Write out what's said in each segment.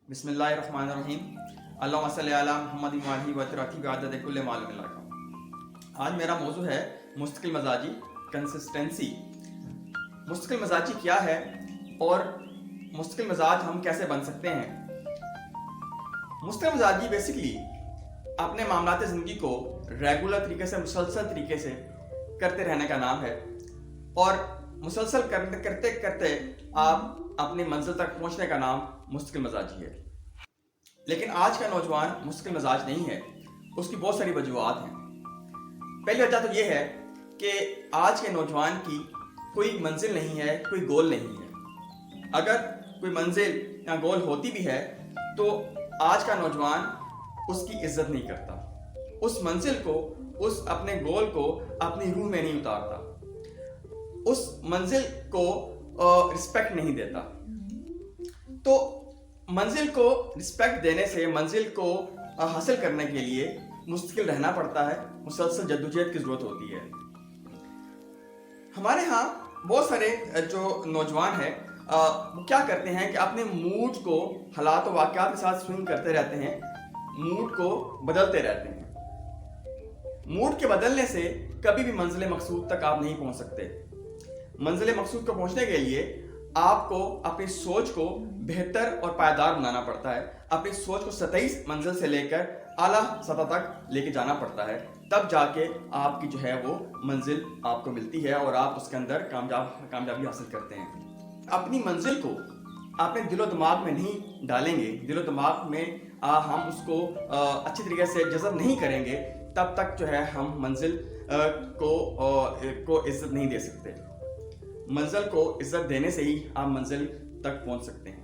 بسم اللہ الرحمن الرحیم اللہم صلی علی محمد و ترقی بعدد کل معلوم اللہ. آج میرا موضوع ہے مستقل مزاجی کنسسٹنسی. مستقل مزاجی کیا ہے اور مستقل مزاج ہم کیسے بن سکتے ہیں؟ مستقل مزاجی بیسکلی اپنے معاملات زندگی کو ریگولر طریقے سے مسلسل طریقے سے کرتے رہنے کا نام ہے، اور مسلسل کرتے کرتے آپ اپنی منزل تک پہنچنے کا نام مستقل مزاجی ہے. لیکن آج کا نوجوان مستقل مزاج نہیں ہے. اس کی بہت ساری وجوہات ہیں. پہلی وجہ تو یہ ہے کہ آج کے نوجوان کی کوئی منزل نہیں ہے، کوئی گول نہیں ہے. اگر کوئی منزل یا گول ہوتی بھی ہے تو آج کا نوجوان اس کی عزت نہیں کرتا، اس منزل کو، اس اپنے گول کو اپنی روح میں نہیں اتارتا، اس منزل کو رسپیکٹ نہیں دیتا. تو منزل کو رسپیکٹ دینے سے منزل کو حاصل کرنے کے لیے مستقل رہنا پڑتا ہے، مسلسل جدوجہد کی ضرورت ہوتی ہے. ہمارے ہاں بہت سارے جو نوجوان ہیں وہ کیا کرتے ہیں کہ اپنے موڈ کو حالات و واقعات کے ساتھ سوئنگ کرتے رہتے ہیں، موڈ کو بدلتے رہتے ہیں. موڈ کے بدلنے سے کبھی بھی منزل مقصود تک آپ نہیں پہنچ سکتے. منزل مقصود کو پہنچنے کے لیے آپ کو اپنی سوچ کو بہتر اور پائیدار بنانا پڑتا ہے. اپنی سوچ کو سطحی منزل سے لے کر اعلیٰ سطح تک لے کے جانا پڑتا ہے. تب جا کے آپ کی جو ہے وہ منزل آپ کو ملتی ہے اور آپ اس کے اندر کامیابی حاصل کرتے ہیں. اپنی منزل کو اپنے دل و دماغ میں نہیں ڈالیں گے، دل و دماغ میں ہم اس کو اچھی طریقے سے جذب نہیں کریں گے، تب تک جو ہے ہم منزل کو عزت نہیں دے سکتے. منزل کو عزت دینے سے ہی آپ منزل تک پہنچ سکتے ہیں.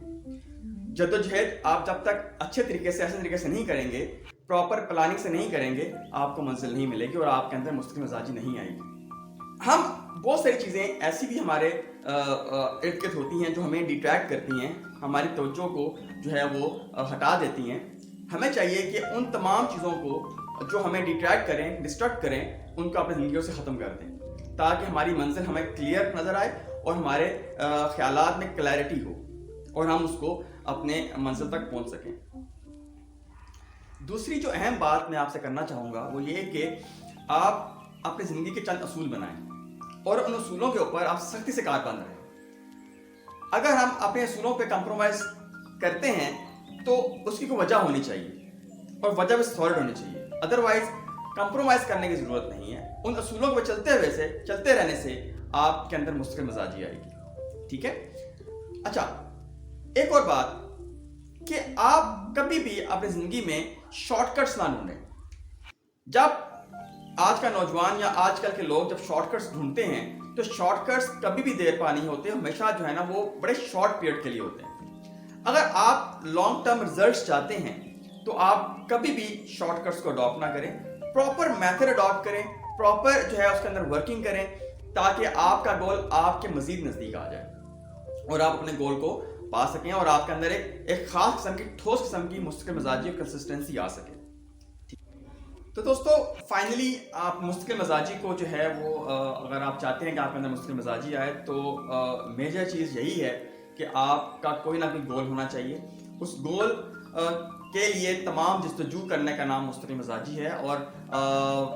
جدوجہد آپ جب تک اچھے طریقے سے، ایسے طریقے سے نہیں کریں گے، پراپر پلاننگ سے نہیں کریں گے، آپ کو منزل نہیں ملے گی اور آپ کے اندر مستقل مزاجی نہیں آئے گی. ہم بہت ساری چیزیں ایسی بھی ہمارے ارد گرد ہوتی ہیں جو ہمیں ڈیٹریکٹ کرتی ہیں، ہماری توجہ کو جو ہے وہ ہٹا دیتی ہیں. ہمیں چاہیے کہ ان تمام چیزوں کو جو ہمیں ڈیٹریکٹ کریں، ڈسٹریکٹ کریں، ان کو اپنی زندگیوں سے ختم کر دیں، تاکہ ہماری منزل ہمیں کلیئر نظر آئے اور ہمارے خیالات میں کلیئرٹی ہو اور ہم اس کو اپنے منزل تک پہنچ سکیں. دوسری جو اہم بات میں آپ سے کرنا چاہوں گا وہ یہ کہ آپ اپنی زندگی کے چند اصول بنائیں اور ان اصولوں کے اوپر آپ سختی سے کاربند رہیں. اگر ہم اپنے اصولوں پہ کمپرومائز کرتے ہیں تو اس کی کوئی وجہ ہونی چاہیے اور وجہ بھی سالڈ ہونی چاہیے. ادروائز کمپرومائز کرنے کی ضرورت نہیں ہے. ان اصولوں کو چلتے رہنے سے آپ کے اندر مستقل مزاجی آئے گی. ٹھیک ہے؟ اچھا، ایک اور بات کہ آپ کبھی بھی اپنی زندگی میں شارٹ کٹس نہ ڈھونڈیں. جب آج کا نوجوان یا آج کل کے لوگ جب شارٹ کٹس ڈھونڈتے ہیں تو شارٹ کٹس کبھی بھی دیر پا نہیں ہوتے، ہمیشہ جو ہے نا وہ بڑے شارٹ پیریڈ کے لیے ہوتے ہیں. اگر آپ لانگ ٹرم ریزلٹس چاہتے ہیں تو آپ کبھی بھی شارٹ کٹس کو اڈاپٹ نہ کریں، پراپر میتھڈ اڈاپٹ کریں، پراپر جو ہے اس کے اندر ورکنگ کریں، تاکہ آپ کا گول آپ کے مزید نزدیک آ جائے اور آپ اپنے گول کو پا سکیں اور آپ کے اندر ایک خاص قسم کی، ٹھوس قسم کی مستقل مزاجی اور کنسسٹنسی آ سکے. تو دوستو، فائنلی آپ مستقل مزاجی کو جو ہے وہ اگر آپ چاہتے ہیں کہ آپ کے اندر مستقل مزاجی آئے تو میجر چیز یہی ہے کہ آپ کا کوئی نہ کوئی گول ہونا چاہیے. اس گول کے لیے تمام جستجو کرنے کا نام مستقل مزاجی ہے. اور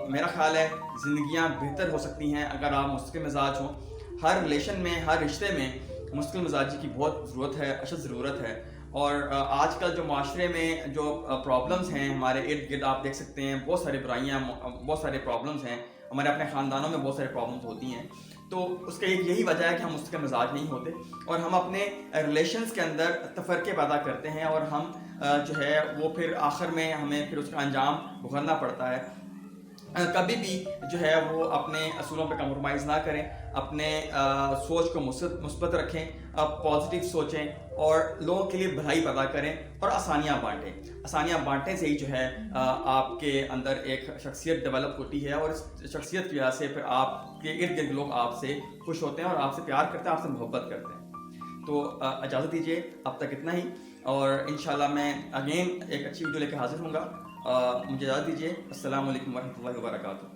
میرا خیال ہے زندگیاں بہتر ہو سکتی ہیں اگر آپ مستقل مزاج ہوں. ہر ریلیشن میں، ہر رشتے میں مستقل مزاجی کی بہت ضرورت ہے، اشد ضرورت ہے. اور آج کل جو معاشرے میں جو پرابلمز ہیں ہمارے ارد گرد، آپ دیکھ سکتے ہیں بہت ساری برائیاں، بہت سارے پرابلمز ہیں. ہمارے اپنے خاندانوں میں بہت سارے پرابلمز ہوتی ہیں. تو اس کا یہی وجہ ہے کہ ہم مستقل مزاج نہیں ہوتے اور ہم اپنے ریلیشنز کے اندر تفرقے پیدا کرتے ہیں اور ہم جو ہے وہ پھر آخر میں ہمیں پھر اس کا انجام بھگتنا پڑتا ہے. کبھی بھی جو ہے وہ اپنے اصولوں پہ کمپرومائز نہ کریں، اپنے سوچ کو مثبت رکھیں، پازیٹیو سوچیں اور لوگوں کے لیے بھلائی پیدا کریں اور آسانیاں بانٹیں. آسانیاں بانٹنے سے ہی جو ہے آپ کے اندر ایک شخصیت ڈیولپ ہوتی ہے اور اس شخصیت کی وجہ سے پھر آپ کے ارد گرد لوگ آپ سے خوش ہوتے ہیں اور آپ سے پیار کرتے ہیں، آپ سے محبت کرتے ہیں. تو اجازت دیجیے اب تک اتنا ہی، اور انشاءاللہ میں اگین ایک اچھی ویڈیو لے کے حاضر ہوں گا. مجھے اجازت دیجیے. السلام علیکم ورحمۃ اللہ وبرکاتہ.